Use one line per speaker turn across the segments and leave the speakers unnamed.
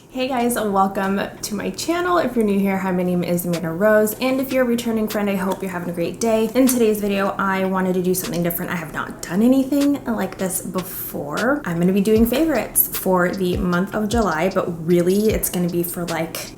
Hey guys, welcome to my channel. If you're new here, hi, my name is Amanda Rose, and if you're a returning friend, I hope you're having a great day. In today's video, I wanted to do something different. I have not done anything like this before. I'm going to be doing favorites for the month of July, but really it's going to be for like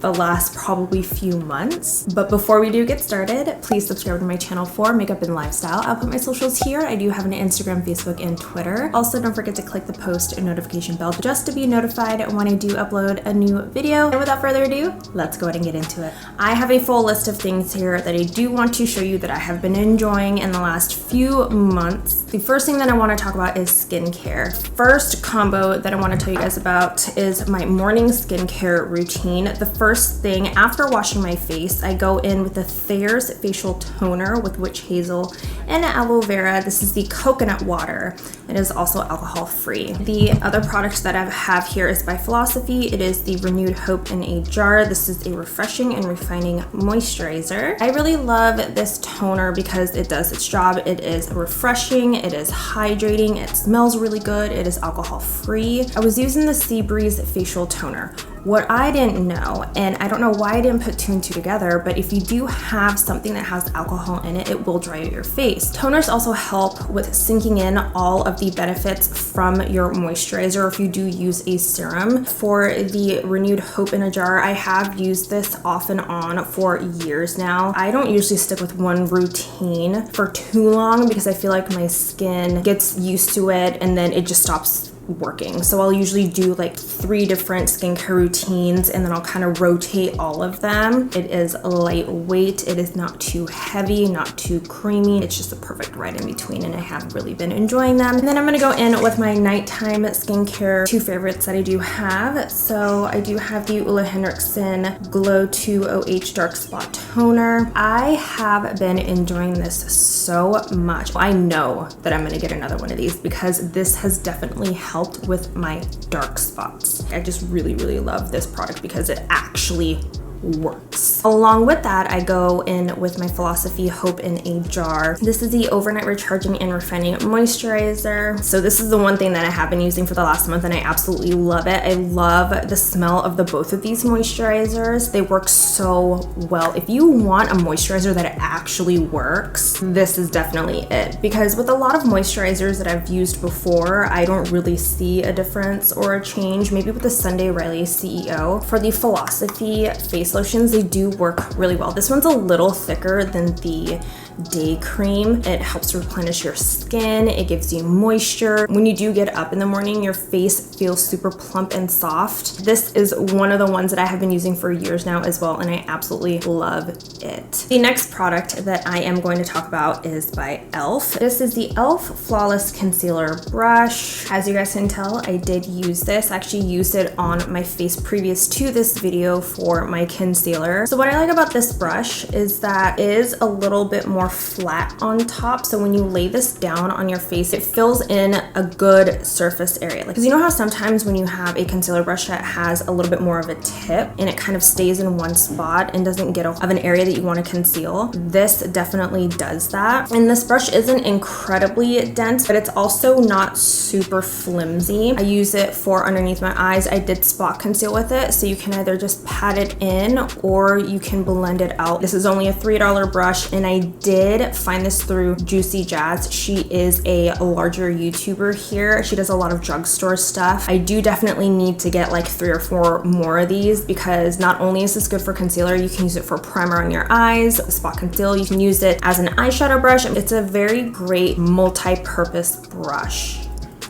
the last probably few months. But before we do get started, please subscribe to my channel for makeup and lifestyle. I'll put my socials here. I do have an Instagram, Facebook, and Twitter. Also, don't forget to click the post notification bell just to be notified when I do upload a new video. And without further ado, let's go ahead and get into it. I have a full list of things here that I do want to show you that I have been enjoying in the last few months. The first thing that I want to talk about is skincare. First combo that I want to tell you guys about is my morning skincare routine. The first thing after washing my face, I go in with the Thayers facial toner with witch hazel and aloe vera. This is the coconut water. It is also alcohol free. The other product that I have here is by Philosophy. It is the Renewed Hope in a jar. This is a refreshing and refining moisturizer. I really love this toner because it does its job. It is refreshing, it is hydrating, it smells really good, it is alcohol free. I was using the Sea Breeze facial toner. What I didn't know, and I don't know why I didn't put two and two together, but if you do have something that has alcohol in it, it will dry out your face. Toners also help with sinking in all of the benefits from your moisturizer if you do use a serum. For the Renewed Hope in a jar, I have used this off and on for years now. I don't usually stick with one routine for too long because I feel like my skin gets used to it and then it just stops working. So I'll usually do like 3 different skincare routines and then I'll kind of rotate all of them. It is lightweight, it is not too heavy, not too creamy. It's just a perfect right in between and I have really been enjoying them. And then I'm gonna go in with my nighttime skincare 2 favorites that I do have. So I do have the OLEHENRIKSEN Glow 2 OH Dark Spot Toner. I have been enjoying this so much. I know that I'm gonna get another one of these because this has definitely helped with my dark spots. I just really love this product because it actually works. Along with that, I go in with my Philosophy Hope in a jar. This is the Overnight Recharging and Refining Moisturizer. So this is the one thing that I have been using for the last month and I absolutely love it. I love the smell of the both of these moisturizers. They work so well. If you want a moisturizer that actually works, this is definitely it. Because with a lot of moisturizers that I've used before, I don't really see a difference or a change. Maybe with the Sunday Riley CEO. For the Philosophy face lotions, they do work really well. This one's a little thicker than the day cream. It helps replenish your skin. It gives you moisture. When you do get up in the morning, your face feels super plump and soft. This is one of the ones that I have been using for years now as well, and I absolutely love it. The next product that I am going to talk about is by e.l.f. This is the e.l.f. Flawless Concealer Brush. As you guys can tell, I did use this. I actually used it on my face previous to this video for my concealer. So what I like about this brush is that it is a little bit more flat on top, so when you lay this down on your face, it fills in a good surface area. Like, because you know how sometimes when you have a concealer brush that has a little bit more of a tip and it kind of stays in one spot and doesn't get off of an area that you want to conceal, this definitely does that. And this brush isn't incredibly dense, but it's also not super flimsy. I use it for underneath my eyes. I did spot conceal with it, so you can either just pat it in or you can blend it out. This is only a $3 brush and I did find this through Juicy Jazz. She is a larger YouTuber here. She does a lot of drugstore stuff. I do definitely need to get like 3 or 4 more of these because not only is this good for concealer, you can use it for primer on your eyes, spot conceal, you can use it as an eyeshadow brush. It's a very great multi-purpose brush.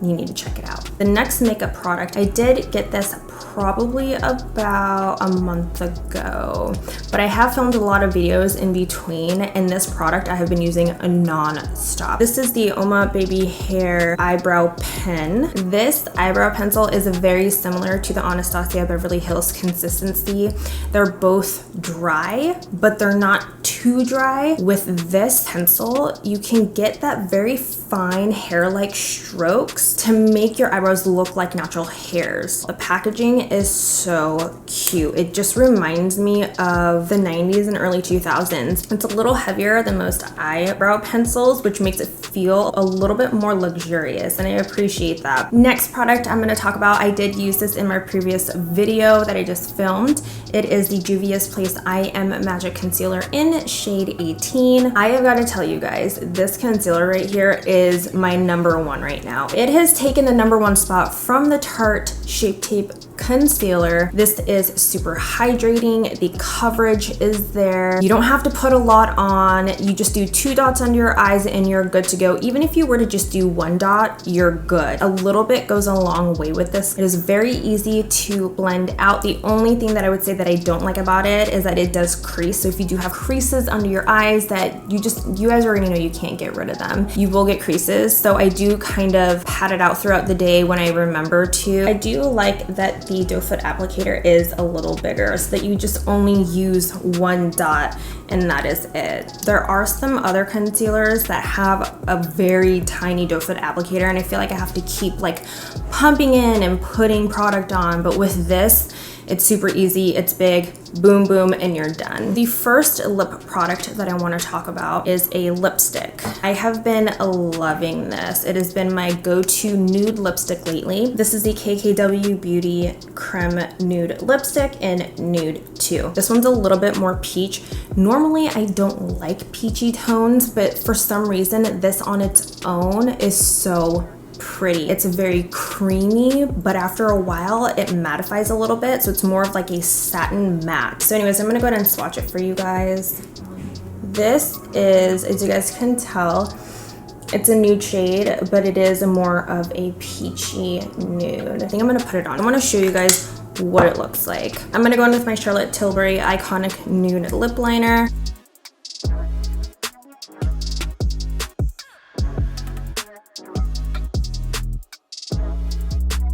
You need to check it out. The next makeup product, I did get this probably about a month ago, but I have filmed a lot of videos in between, and this product I have been using non-stop. This is the Uoma Baby Hair Eyebrow Pen. This eyebrow pencil is very similar to the Anastasia Beverly Hills consistency. They're both dry, but they're not too dry. With this pencil, you can get that very fine hair-like strokes to make your eyebrows look like natural hairs. The packaging packaging is so cute. It just reminds me of the 90s and early 2000s. It's a little heavier than most eyebrow pencils, which makes it feel a little bit more luxurious, and I appreciate that. Next product I'm going to talk about, I did use this in my previous video that I just filmed. It is the Juvia's Place I Am Magic Concealer in shade 18. I have got to tell you guys, this concealer right here is my #1 right now. It has taken the #1 spot from the Tarte Shape Tape concealer. This is super hydrating. The coverage is there. You don't have to put a lot on. You just do 2 dots under your eyes and you're good to go. Even if you were to just do 1 dot, you're good. A little bit goes a long way with this. It is very easy to blend out. The only thing that I would say that I don't like about it is that it does crease. So if you do have creases under your eyes that you guys already know you can't get rid of them. You will get creases. So I do kind of pat it out throughout the day when I remember to. I do like that the doe foot applicator is a little bigger so that you just only use 1 dot and that is it. There are some other concealers that have a very tiny doe foot applicator and I feel like I have to keep like pumping in and putting product on, but with this, it's super easy, it's big, boom, boom, and you're done. The first lip product that I want to talk about is a lipstick. I have been loving this. It has been my go-to nude lipstick lately. This is the KKW Beauty Creme Nude Lipstick in Nude 2. This one's a little bit more peach. Normally, I don't like peachy tones, but for some reason, this on its own is so pretty. It's very creamy, but after a while it mattifies a little bit, so it's more of like a satin matte. So anyways, I'm gonna go ahead and swatch it for you guys. This is, as you guys can tell, it's a nude shade, but it is more of a peachy nude. I think I'm gonna put it on. I wanna show you guys what it looks like. I'm gonna go in with my Charlotte Tilbury Iconic Nude Lip Liner.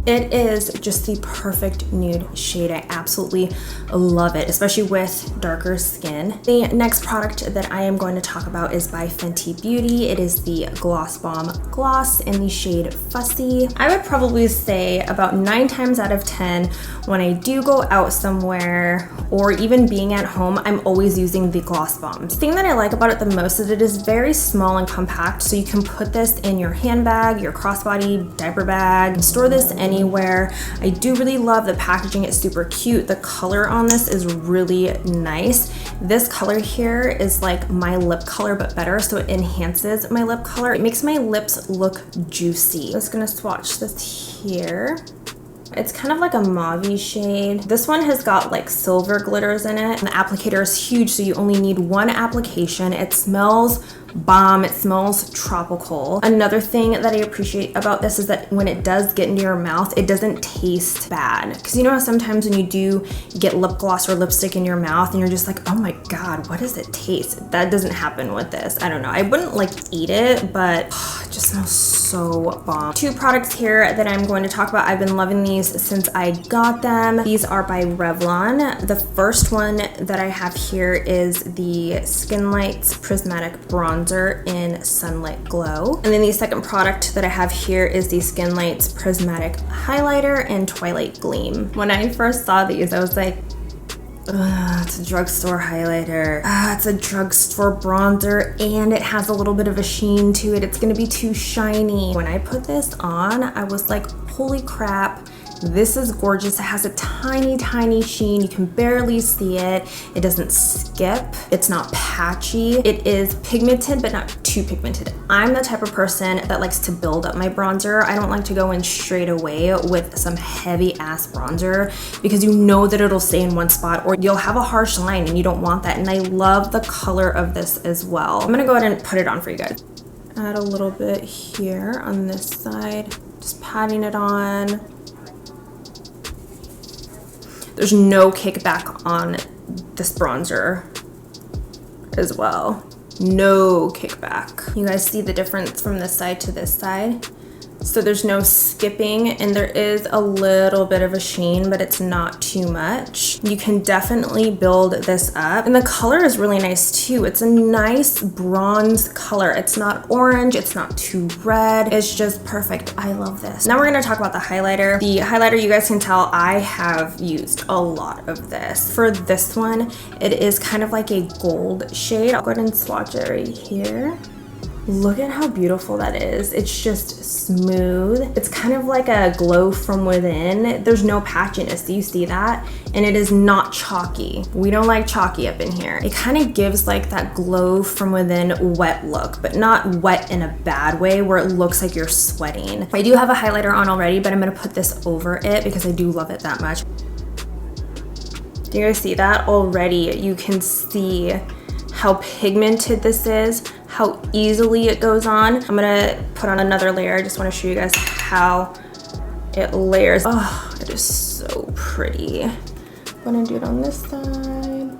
It is just the perfect nude shade. I absolutely love it, especially with darker skin. The next product that I am going to talk about is by Fenty Beauty. It is the Gloss Bomb Gloss in the shade Fussy. I would probably say about 9 times out of 10 when I do go out somewhere or even being at home, I'm always using the Gloss Bombs. The thing that I like about it the most is it is very small and compact, so you can put this in your handbag, your crossbody, diaper bag, store this anywhere. I do really love the packaging. It's super cute. The color on this is really nice. This color here is like my lip color but better, so it enhances my lip color. It makes my lips look juicy. I'm just gonna swatch this here. It's kind of like a mauve-y shade. This one has got like silver glitters in it. And the applicator is huge, so you only need 1 application. It smells bomb. It smells tropical. Another thing that I appreciate about this is that when it does get into your mouth, it doesn't taste bad. Because you know how sometimes when you do get lip gloss or lipstick in your mouth and you're just like, oh my God, what does it taste? That doesn't happen with this. I don't know. I wouldn't like eat it, but it just smells so bomb. 2 products here that I'm going to talk about. I've been loving these since I got them. These are by Revlon. The first one that I have here is the SkinLights Prismatic Bronzer in Sunlit Glow. And then the second product that I have here is the SkinLights Prismatic Highlighter in Twilight Gleam. When I first saw these, I was like, it's a drugstore highlighter. It's a drugstore bronzer, and it has a little bit of a sheen to it. It's gonna be too shiny. When I put this on, I was like, holy crap. This is gorgeous. It has a tiny, tiny sheen. You can barely see it. It doesn't skip. It's not patchy. It is pigmented, but not too pigmented. I'm the type of person that likes to build up my bronzer. I don't like to go in straight away with some heavy ass bronzer because you know that it'll stay in one spot or you'll have a harsh line and you don't want that. And I love the color of this as well. I'm gonna go ahead and put it on for you guys. Add a little bit here on this side, just patting it on. There's no kickback on this bronzer as well. No kickback. You guys see the difference from this side to this side? So there's no skipping, and there is a little bit of a sheen, but it's not too much. You can definitely build this up, and the color is really nice too. It's a nice bronze color. It's not orange, it's not too red. It's just perfect. I love this. Now we're gonna talk about the highlighter. The highlighter, you guys can tell I have used a lot of this. For this one, it is kind of like a gold shade. I'll go ahead and swatch it right here. Look at how beautiful that is. It's just smooth. It's kind of like a glow from within. There's no patchiness. Do you see that? And it is not chalky. We don't like chalky up in here. It kind of gives like that glow from within wet look, but not wet in a bad way where it looks like you're sweating. I do have a highlighter on already, but I'm gonna put this over it because I do love it that much. Do you guys see that? Already you can see how pigmented this is, how easily it goes on. I'm gonna put on another layer. I just wanna show you guys how it layers. Oh, it is so pretty. I'm gonna do it on this side.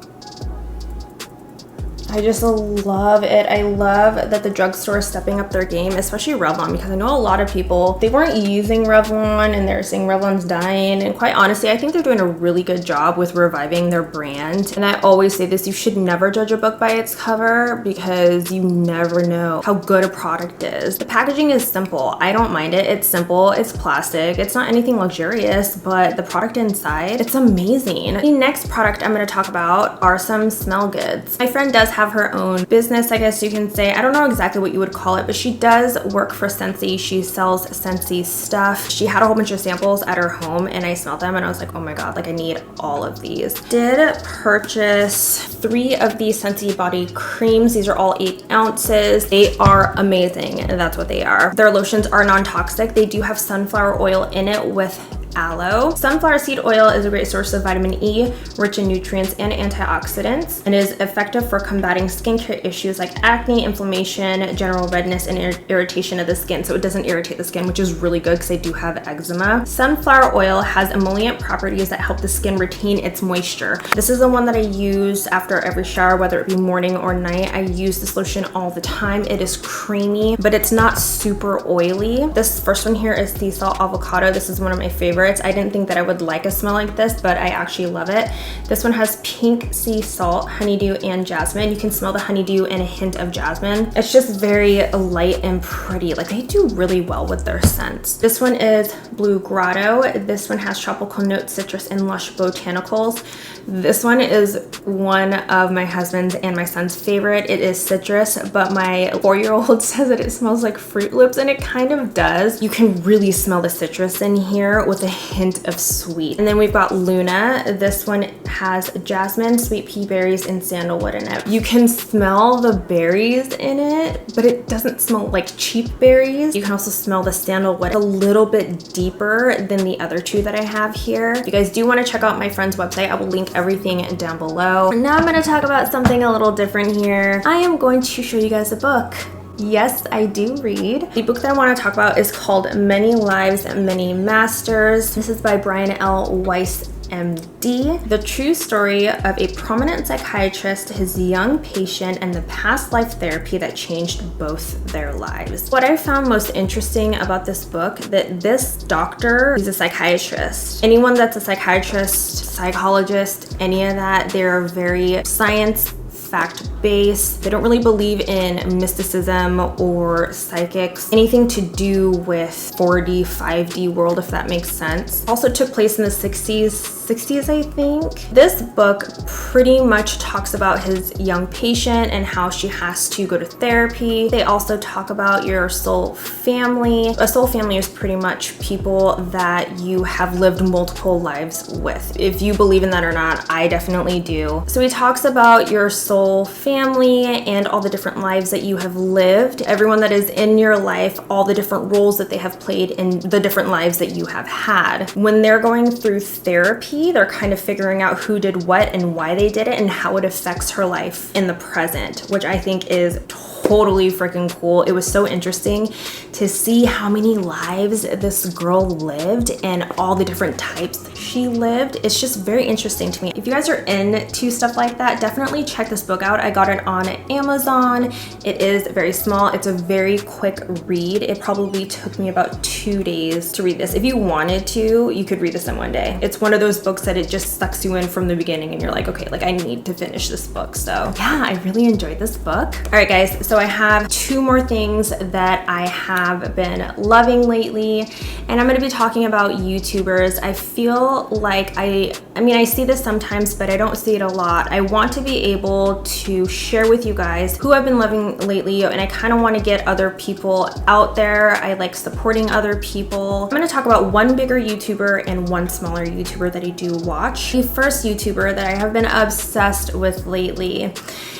I just love it. I love that the drugstore is stepping up their game, especially Revlon, because I know a lot of people, they weren't using Revlon and they're saying Revlon's dying. And quite honestly, I think they're doing a really good job with reviving their brand. And I always say this, you should never judge a book by its cover because you never know how good a product is. The packaging is simple. I don't mind it. It's simple. It's plastic. It's not anything luxurious, but the product inside, it's amazing. The next product I'm going to talk about are some smell goods. My friend does have her own business, I guess you can say. I don't know exactly what you would call it, but she does work for Scentsy. She sells Scentsy stuff. She had a whole bunch of samples at her home and I smelled them and I was like, oh my God, like I need all of these. Did purchase 3 of these Scentsy body creams. These are all 8 ounces. They are amazing. That's what they are. Their lotions are non-toxic. They do have sunflower oil in it with aloe. Sunflower seed oil is a great source of vitamin E, rich in nutrients and antioxidants, and is effective for combating skincare issues like acne, inflammation, general redness, and irritation of the skin. So it doesn't irritate the skin, which is really good because I do have eczema. Sunflower oil has emollient properties that help the skin retain its moisture. This is the one that I use after every shower, whether it be morning or night. I use this lotion all the time. It is creamy, but it's not super oily. This first one here is Sea Salt Avocado. This is one of my favorites. I didn't think that I would like a smell like this, but I actually love it. This one has pink sea salt, honeydew, and jasmine. You can smell the honeydew and a hint of jasmine. It's just very light and pretty. Like they do really well with their scents. This one is Blue Grotto. This one has tropical notes, citrus, and lush botanicals. This one is one of my husband's and my son's favorite. It is citrus, but my 4-year-old says that it smells like Fruit Loops, and it kind of does. You can really smell the citrus in here with a hint of sweet. And then we've got Luna. This one has jasmine, sweet pea berries, and sandalwood in it. You can smell the berries in it, but it doesn't smell like cheap berries. You can also smell the sandalwood a little bit deeper than the other 2 that I have here. If you guys do want to check out my friend's website, I will link everything down below. Now I'm going to talk about something a little different here. I am going to show you guys a book. Yes, I do read. The book that I want to talk about is called Many Lives, Many Masters. This is by Brian L. Weiss, MD. The true story of a prominent psychiatrist, his young patient, and the past life therapy that changed both their lives. What I found most interesting about this book, that this doctor is a psychiatrist. Anyone that's a psychiatrist, psychologist, any of that, they're very science fact-based. They don't really believe in mysticism or psychics, anything to do with 4D, 5D world, if that makes sense. Also took place in the 60s, I think. This book pretty much talks about his young patient and how she has to go to therapy. They also talk about your soul family. A soul family is pretty much people that you have lived multiple lives with. If you believe in that or not, I definitely do. So he talks about your soul family and all the different lives that you have lived, everyone that is in your life, all the different roles that they have played in the different lives that you have had. When they're going through therapy, they're kind of figuring out who did what and why they did it and how it affects her life in the present, which I think is totally freaking cool. It was so interesting to see how many lives this girl lived and all the different types that she lived. It's just very interesting to me. If you guys are into stuff like that, definitely check this book out. I got it on Amazon. It is very small. It's a very quick read. It probably took me about 2 days to read this. If you wanted to, you could read this in one day. It's one of those books that it just sucks you in from the beginning and you're like, okay, like I need to finish this book. So yeah, I really enjoyed this book. All right, guys, so I have 2 more things that I have been loving lately, and I'm gonna be talking about YouTubers. I feel like I mean, I see this sometimes, but I don't see it a lot. I want to be able to share with you guys who I've been loving lately, and I kind of want to get other people out there. I like supporting other people. I'm going to talk about one bigger YouTuber and one smaller YouTuber that I do watch. The first YouTuber that I have been obsessed with lately,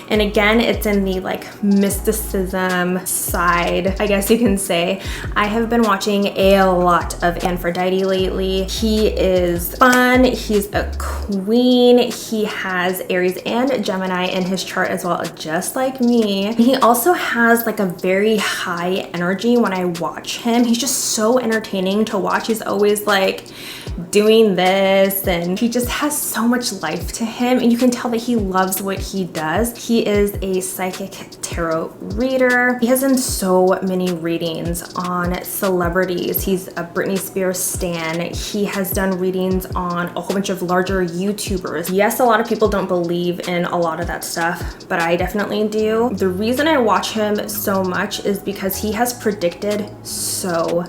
and again, it's in the like mysticism side, I guess you can say. I have been watching a lot of Aphrodite lately. He is fun. He's a queen. He has Aries and Gemini in his chart as well, just like me. He also has like a very high energy when I watch him. He's just so entertaining to watch. He's always like doing this, and he just has so much life to him, and you can tell that he loves what he does. He is a psychic tarot reader. He has done so many readings on celebrities. He's a Britney Spears stan. He has done readings on a whole bunch of larger YouTubers. Yes, a lot of people don't believe in a lot of that stuff, but I definitely do. The reason I watch him so much is because he has predicted so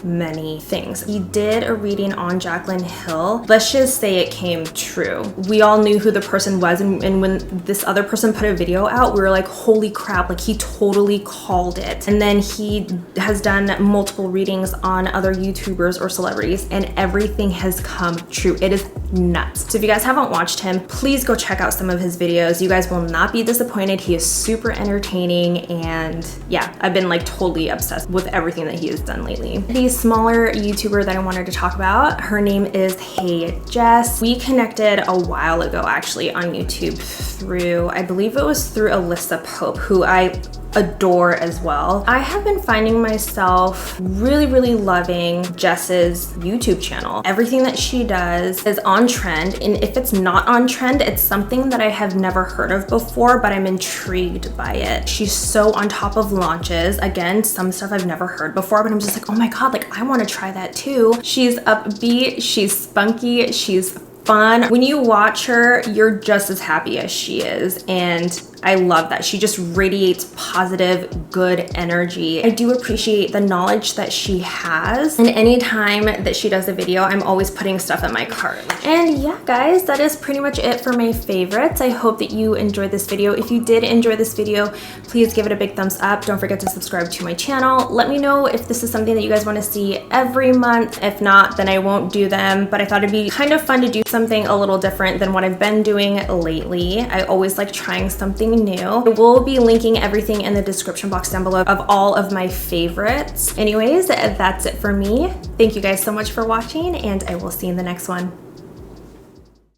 many things. He did a reading on Jaclyn Hill. Let's just say it came true. We all knew who the person was, and when this other person put a video out, we were like, holy crap, like he totally called it. And then he has done multiple readings on other YouTubers or celebrities, and everything has come true. It is nuts. So if you guys haven't watched him, please go check out some of his videos. You guys will not be disappointed. He is super entertaining, and yeah, I've been like totally obsessed with everything that he has done lately. The smaller YouTuber that I wanted to talk about, her name is Hey Jess. We connected a while ago actually on YouTube through, I believe it was through Alyssa Pope, who I adore as well. I have been finding myself really loving Jess's YouTube channel. Everything that she does is on trend, and if it's not on trend, it's something that I have never heard of before, but I'm intrigued by it. She's so on top of launches. Again, some stuff I've never heard before, but I'm just like, oh my god, like I want to try that too. She's upbeat, she's spunky, she's fun. When you watch her, you're just as happy as she is, and I love that. She just radiates positive, good energy. I do appreciate the knowledge that she has, and anytime that she does a video, I'm always putting stuff in my cart. And yeah, guys, that is pretty much it for my favorites. I hope that you enjoyed this video. If you did enjoy this video, please give it a big thumbs up. Don't forget to subscribe to my channel. Let me know if this is something that you guys want to see every month. If not, then I won't do them, but I thought it'd be kind of fun to do something a little different than what I've been doing lately. I always like trying something new. I will be linking everything in the description box down below of all of my favorites. Anyways, that's it for me. Thank you guys so much for watching, and I will see you in the next one.